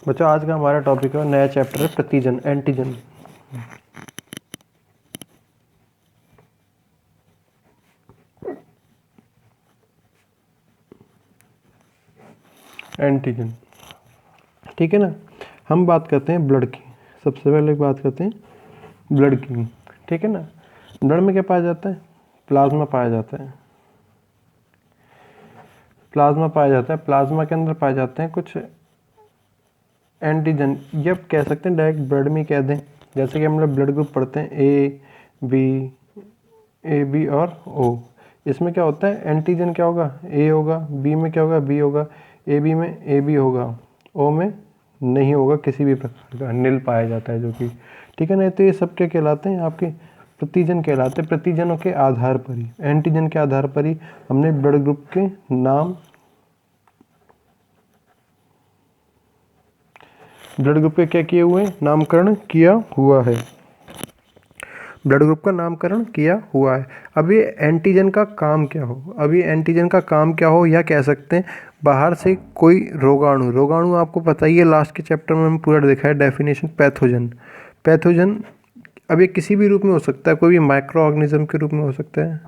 बच्चों आज का हमारा टॉपिक है, नया चैप्टर है प्रतिजन, एंटीजन। एंटीजन, ठीक है ना। हम बात करते हैं ब्लड की। सबसे पहले बात करते हैं ब्लड की, ठीक है ना। ब्लड में क्या पाया जाता है? प्लाज्मा पाया जाता है। प्लाज्मा पाया जाता है। प्लाज्मा के अंदर पाए जाते हैं कुछ एंटीजन, ये आप कह सकते हैं डायरेक्ट ब्लड में कह दें। जैसे कि हम लोग ब्लड ग्रुप पढ़ते हैं ए बी और ओ। इसमें क्या होता है? एंटीजन क्या होगा? ए होगा, बी में क्या होगा? बी होगा, ए बी में ए बी होगा, ओ में नहीं होगा, किसी भी प्रकार का नील पाया जाता है जो कि, ठीक है ना। तो ये सब क्या कहलाते हैं? आपके प्रतिजन कहलाते हैं। प्रतिजनों के आधार पर ही, एंटीजन के आधार पर ही हमने ब्लड ग्रुप के नाम, ब्लड ग्रुप के क्या किए हुए हैं? नामकरण किया हुआ है। ब्लड ग्रुप का नामकरण किया हुआ है। अब ये एंटीजन का काम क्या हो? अब ये एंटीजन का काम क्या हो, या कह सकते हैं बाहर से कोई रोगाणु। रोगाणु आपको पता ही है, लास्ट के चैप्टर में हम पूरा देखा है डेफिनेशन। पैथोजन, पैथोजन अब ये किसी भी रूप में हो सकता है, कोई भी माइक्रो ऑर्गेनिज्म के रूप में हो सकता है,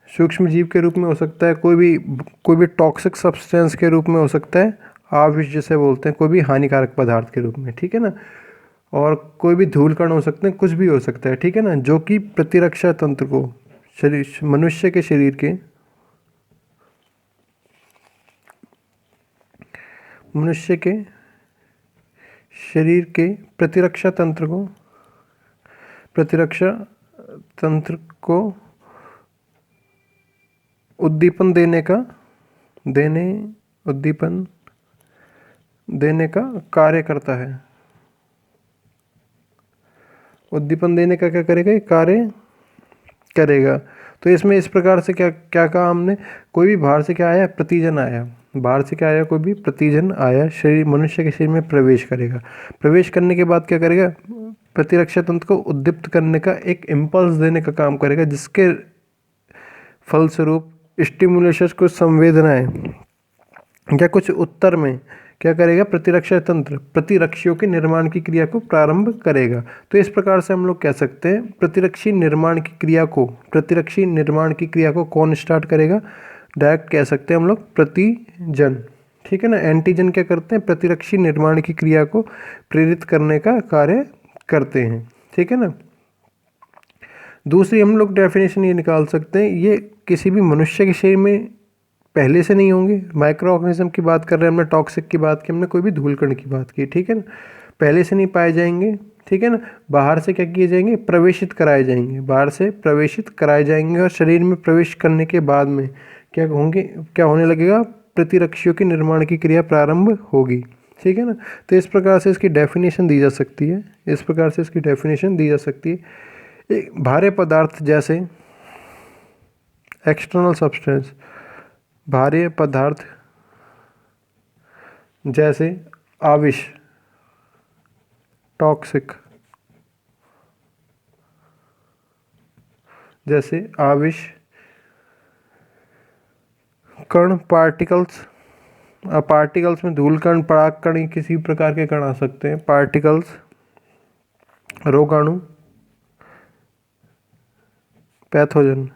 सूक्ष्म जीव के रूप में हो सकता है, कोई भी टॉक्सिक सब्सटेंस के रूप में हो सकता है, आविष जिसे बोलते हैं, कोई भी हानिकारक पदार्थ के रूप में, ठीक है ना। और कोई भी धूल कण हो सकते हैं, कुछ भी हो सकता है, ठीक है ना, जो कि प्रतिरक्षा तंत्र को, शरीर, मनुष्य के शरीर के, मनुष्य के शरीर के प्रतिरक्षा तंत्र को, प्रतिरक्षा तंत्र को उद्दीपन उद्दीपन देने का कार्य करता है। उद्दीपन देने का क्या करेगा? ये कार्य करेगा। तो इसमें इस प्रकार से क्या क्या कहा हमने? कोई भी बाहर से क्या आया? प्रतिजन आया। बाहर से क्या आया? कोई भी प्रतिजन आया, शरीर, मनुष्य के शरीर में प्रवेश करेगा। प्रवेश करने के बाद क्या करेगा? प्रतिरक्षा तंत्र को उद्दीप्त करने का, एक इम्पल्स देने का काम करेगा, जिसके फलस्वरूप स्टिमुलेशन, कुछ संवेदनाएं या कुछ उत्तर में क्या करेगा? प्रतिरक्षा तंत्र प्रतिरक्षियों के निर्माण की क्रिया को प्रारंभ करेगा। तो इस प्रकार से हम लोग कह सकते हैं प्रतिरक्षी निर्माण की क्रिया को, प्रतिरक्षी निर्माण की क्रिया को कौन स्टार्ट करेगा? डायरेक्ट कह सकते हैं हम लोग प्रतिजन, ठीक है ना। एंटीजन क्या करते हैं? प्रतिरक्षी निर्माण की क्रिया को प्रेरित करने का कार्य करते हैं, ठीक है ना। दूसरी हम लोग डेफिनेशन ये निकाल सकते हैं, ये किसी भी मनुष्य के शरीर में पहले से नहीं होंगे। माइक्रो ऑर्गेनिज्म की बात कर रहे हैं हमने, टॉक्सिक की बात की हमने, कोई भी धूलकण की बात की, ठीक है ना। पहले से नहीं पाए जाएंगे, ठीक है ना। बाहर से क्या किए जाएंगे? प्रवेशित कराए जाएंगे। बाहर से प्रवेशित कराए जाएंगे और शरीर में प्रवेश करने के बाद में क्या होंगे? क्या होने लगेगा? प्रतिरक्षियों के निर्माण की क्रिया प्रारंभ होगी, ठीक है ना। तो इस प्रकार से इसकी डेफिनेशन दी जा सकती है, इस प्रकार से इसकी डेफिनेशन दी जा सकती है। एक भारे पदार्थ जैसे एक्सटर्नल सब्सटेंस, भारी पदार्थ जैसे आविष, टॉक्सिक, जैसे आविष, कण, पार्टिकल्स, पार्टिकल्स में धूल कण, पराग कण, किसी प्रकार के कण आ सकते हैं, पार्टिकल्स, रोगाणु, पैथोजन,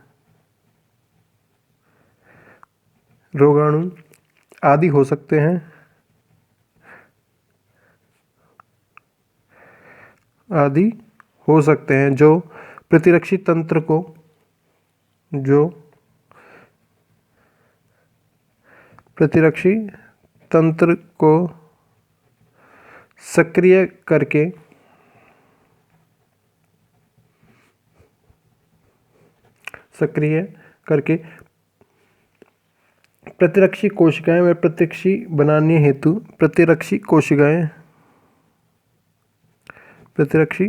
रोगाणु आदि हो सकते हैं, आदि हो सकते हैं, जो प्रतिरक्षी तंत्र को, जो प्रतिरक्षी तंत्र को सक्रिय करके, सक्रिय करके प्रतिरक्षी कोशिकाएं व प्रतिरक्षी बनाने हेतु, प्रतिरक्षी कोशिकाएं, प्रतिरक्षी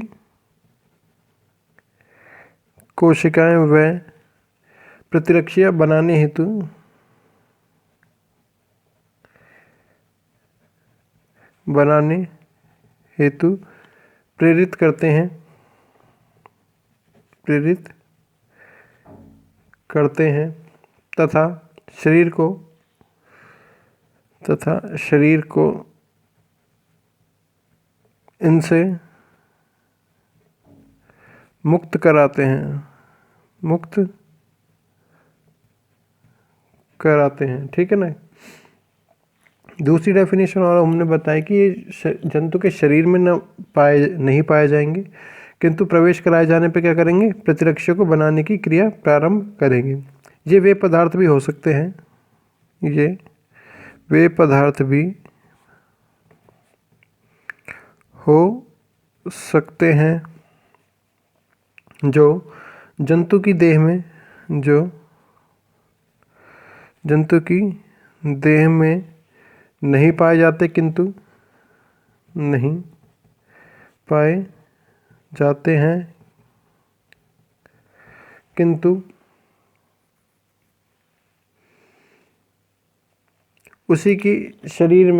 कोशिकाएं व प्रतिरक्षियां बनाने हेतु, बनाने हेतु प्रेरित करते हैं, प्रेरित करते हैं तथा शरीर को तथा शरीर को इनसे मुक्त कराते हैं, मुक्त कराते हैं। ठीक है ना। दूसरी डेफिनेशन और हमने बताया कि ये जंतु के शरीर में नहीं पाए जाएंगे, किंतु प्रवेश कराए जाने पे क्या करेंगे, प्रतिरक्षा को बनाने की क्रिया प्रारंभ करेंगे। ये वे पदार्थ भी हो सकते हैं, ये वे पदार्थ भी हो सकते हैं जो जंतु की देह में नहीं पाए जाते, किंतु नहीं पाए जाते हैं, किंतु उसी की शरीर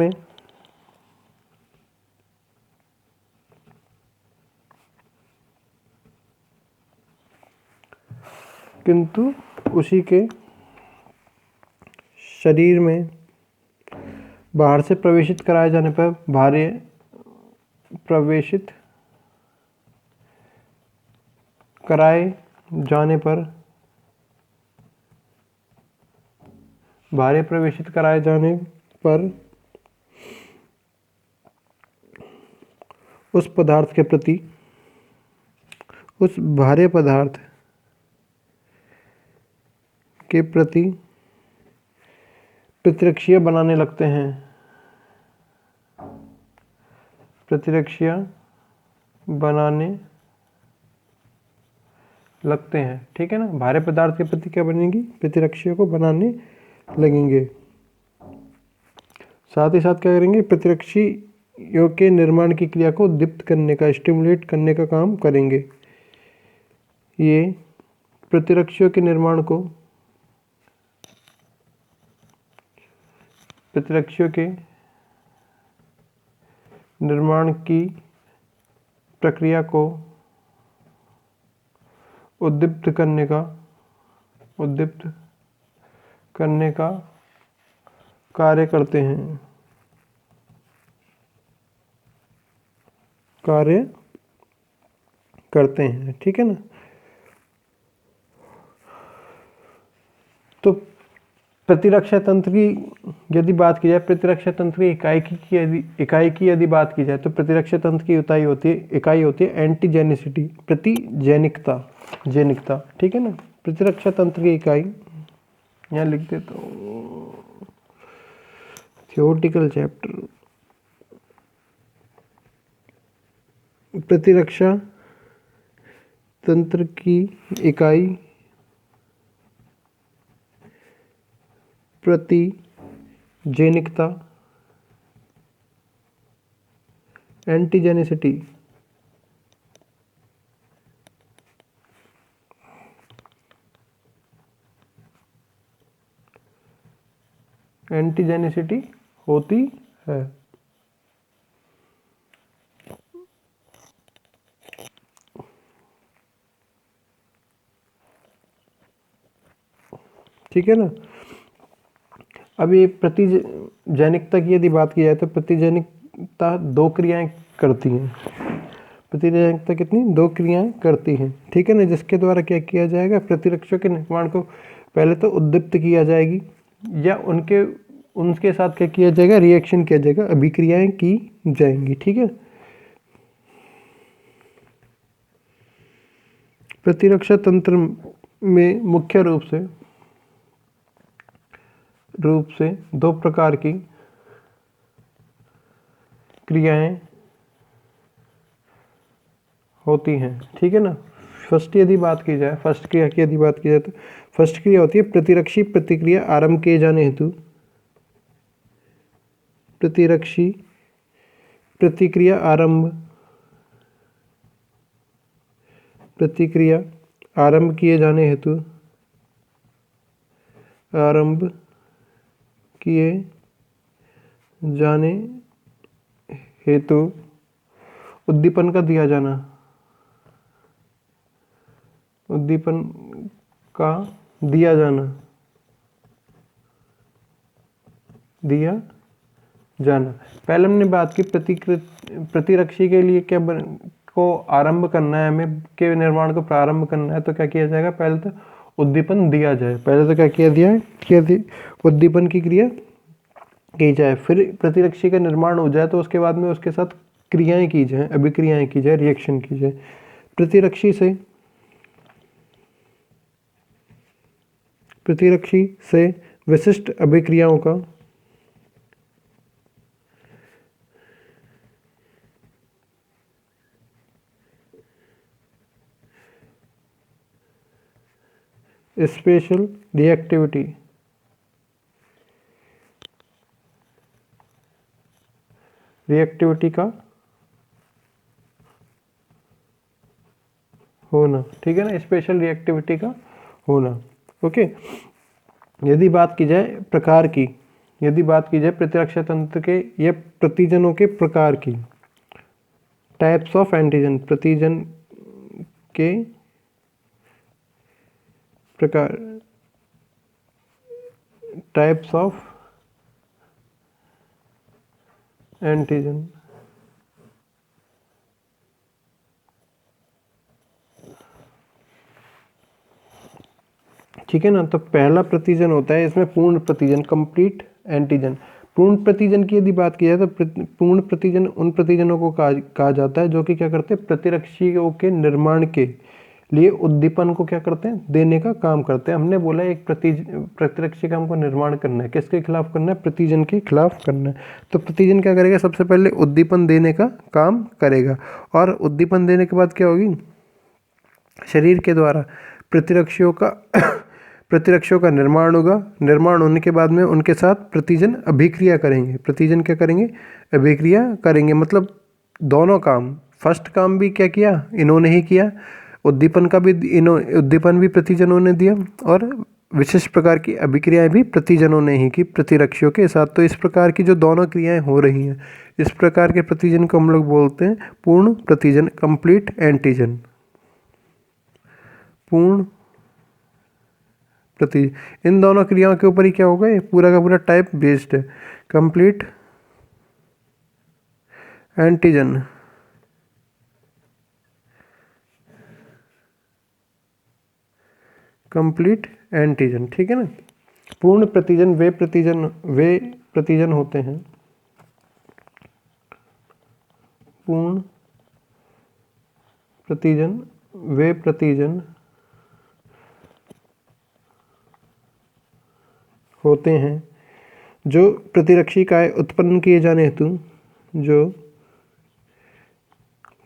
में बाहर से प्रवेशित कराए जाने पर भारे प्रवेशित कराए जाने पर उस पदार्थ के प्रति, उस भारे पदार्थ के प्रति प्रतिरक्षीय बनाने लगते हैं, प्रतिरक्षीय बनाने लगते हैं। ठीक है ना। भारे पदार्थ के प्रति क्या बनेगी, प्रतिरक्षीय को बनाने लगेंगे। साथ ही साथ क्या करेंगे, प्रतिरक्षियों के निर्माण की क्रिया को उद्दीपित करने का, स्टिमुलेट करने का काम करेंगे। ये प्रतिरक्षियों के निर्माण को, प्रतिरक्षियों के निर्माण की प्रक्रिया को उद्दीपित करने का कार्य करते हैं। ठीक है ना। तो प्रतिरक्षा तंत्र की यदि बात की जाए, प्रतिरक्षा तंत्र की इकाई की यदि बात की जाए, तो प्रतिरक्षा तंत्र की इकाई होती है एंटीजेनिसिटी, प्रतिजैनिकता, जैनिकता। ठीक है ना। प्रतिरक्षा तंत्र की इकाई यहाँ लिख देता हूँ, थियोरेटिकल चैप्टर। प्रतिरक्षा तंत्र की इकाई प्रतिजैनिकता, एंटीजेनिसिटी, एंटीजेनिसिटी होती है। ठीक है ना। अब ये प्रतिजैनिकता की यदि बात की जाए, तो प्रतिजैनिकता दो क्रियाएं करती हैं। प्रतिजैनिकता कितनी, दो क्रियाएं करती हैं। ठीक है ना। जिसके द्वारा क्या किया जाएगा, प्रतिरक्षों के निर्माण को पहले तो उद्दीपित किया जाएगी, या उनके साथ क्या किया जाएगा, रिएक्शन किया जाएगा, अभिक्रियाएं की जाएंगी। ठीक है। प्रतिरक्षा तंत्र में मुख्य रूप से दो प्रकार की क्रियाएं होती हैं। ठीक है ना। फर्स्ट क्रिया की यदि बात की जाए, तो फर्स्ट क्रिया होती है प्रतिरक्षी प्रतिक्रिया आरंभ किए जाने हेतु, प्रतिरक्षी प्रतिक्रिया आरंभ किए जाने हेतु उद्दीपन का दिया जाना, दिया जाना। पहले हमने बात की प्रतिरक्षी के लिए क्या को आरंभ करना है, हमें के निर्माण को प्रारंभ करना है, तो क्या किया जाएगा, पहले तो उद्दीपन दिया जाए। पहले तो क्या किया दिया है, उद्दीपन की क्रिया की जाए, फिर प्रतिरक्षी का निर्माण हो जाए तो उसके बाद में उसके साथ क्रियाएं की जाए, अभिक्रियाएं की जाए, रिएक्शन की जाए। प्रतिरक्षी से विशिष्ट अभिक्रियाओं का स्पेशल रिएक्टिविटी का होना, ठीक है ना, स्पेशल रिएक्टिविटी का होना। ओके, यदि बात की जाए प्रकार की, यदि बात की जाए प्रतिरक्षा तंत्र के या प्रतिजनों के प्रकार की, टाइप्स ऑफ एंटीजन, प्रतिजन के प्रकार, टाइप्स ऑफ एंटीजन, ठीक है ना। तो पहला प्रतिजन होता है इसमें पूर्ण प्रतिजन, कंप्लीट एंटीजन। पूर्ण प्रतिजन की यदि बात की जाए तो पूर्ण प्रतिजन उन प्रतिजनों को कहा जाता है जो कि क्या करते हैं, प्रतिरक्षियों के निर्माण के लिए उद्दीपन को क्या करते हैं, देने का काम करते हैं। हमने बोला एक प्रतिरक्षी का हमको निर्माण करना है, किसके खिलाफ करना है, प्रतिजन के खिलाफ करना है। तो प्रतिजन क्या करेगा, सबसे पहले उद्दीपन देने का काम करेगा, और उद्दीपन देने के बाद क्या होगी, शरीर के द्वारा प्रतिरक्षियों का निर्माण होगा। निर्माण होने के बाद में उनके साथ प्रतिजन अभिक्रिया करेंगे। प्रतिजन क्या करेंगे, अभिक्रिया करेंगे। मतलब दोनों काम, फर्स्ट काम भी क्या किया, इन्होंने ही किया, उद्दीपन भी प्रतिजनों ने दिया, और विशिष्ट प्रकार की अभिक्रियाएं भी प्रतिजनों ने ही की प्रतिरक्षियों के साथ। तो इस प्रकार की जो दोनों क्रियाएं हो रही हैं, इस प्रकार के प्रतिजन को हम लोग बोलते हैं पूर्ण प्रतिजन, कंप्लीट एंटीजन। पूर्ण इन दोनों क्रियाओं के ऊपर ही क्या होगा, ये पूरा का पूरा टाइप बेस्ड है। कंप्लीट एंटीजन, कंप्लीट एंटीजन, ठीक है ना। पूर्ण प्रतिजन वे प्रतिजन होते हैं, पूर्ण प्रतिजन वे प्रतिजन होते हैं जो प्रतिरक्षी काय उत्पन्न किए जाने हेतु, जो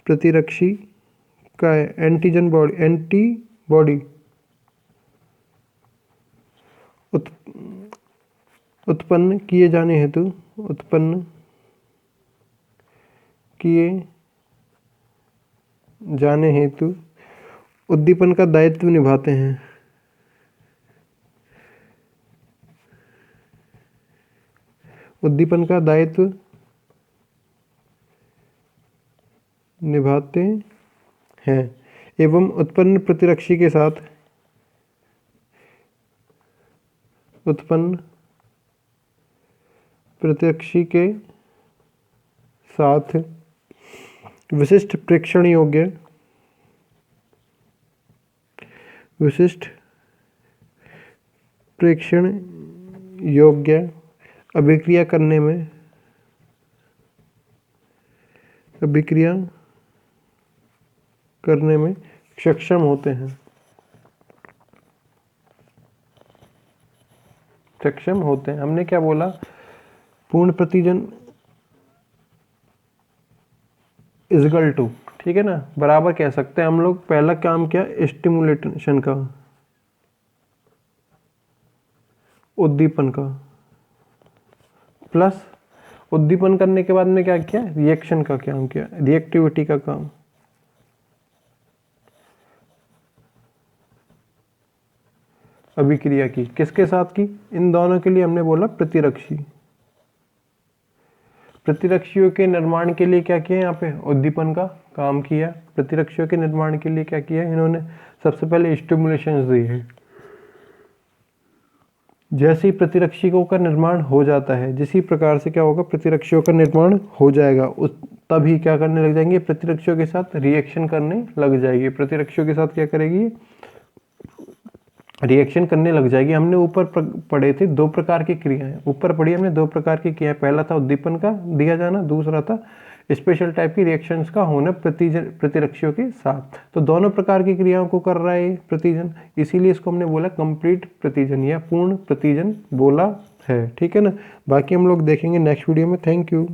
प्रतिरक्षी काय एंटीबॉडी उत्पन्न किए जाने हेतु उद्दीपन का दायित्व निभाते हैं। उद्दीपन का दायित्व निभाते हैं एवं उत्पन्न प्रतिरक्षी के साथ विशिष्ट प्रेक्षण योग्य अभिक्रिया करने में सक्षम होते हैं। हमने क्या बोला, पूर्ण प्रतिजन इजगल टू, ठीक है ना, बराबर कह सकते हैं हम लोग। पहला काम क्या, स्टिमुलेशन का, उद्दीपन का, प्लस उद्दीपन करने के बाद में क्या किया, रिएक्शन का काम किया, रिएक्टिविटी का काम। अभिक्रिया की किसके साथ की, इन दोनों के लिए हमने बोला प्रतिरक्षियों के निर्माण के लिए क्या किया, यहाँ पे उद्दीपन का काम किया। प्रतिरक्षियों के निर्माण के लिए क्या किया इन्होंने, सबसे पहले स्टिमुलेशन दी है, जैसे ही प्रतिरक्षियों का निर्माण हो जाता है, जिसी प्रकार से क्या होगा, प्रतिरक्षियों का निर्माण हो जाएगा, उस तभी क्या करने लग जाएंगे, प्रतिरक्षियों के साथ रिएक्शन करने लग जाएगी। प्रतिरक्षियों के साथ क्या करेगी, रिएक्शन करने लग जाएगी। हमने ऊपर पढ़े थे दो प्रकार की क्रियाएं, ऊपर पढ़ी हमने दो प्रकार की क्रियाएं, पहला था उद्दीपन का दिया जाना, दूसरा था स्पेशल टाइप की रिएक्शंस का होना प्रतिरक्षियों के साथ। तो दोनों प्रकार की क्रियाओं को कर रहा है प्रतिजन, इसीलिए इसको हमने बोला कंप्लीट प्रतिजन या पूर्ण प्रतिजन बोला है। ठीक है ना, बाकी हम लोग देखेंगे नेक्स्ट वीडियो में। Thank you.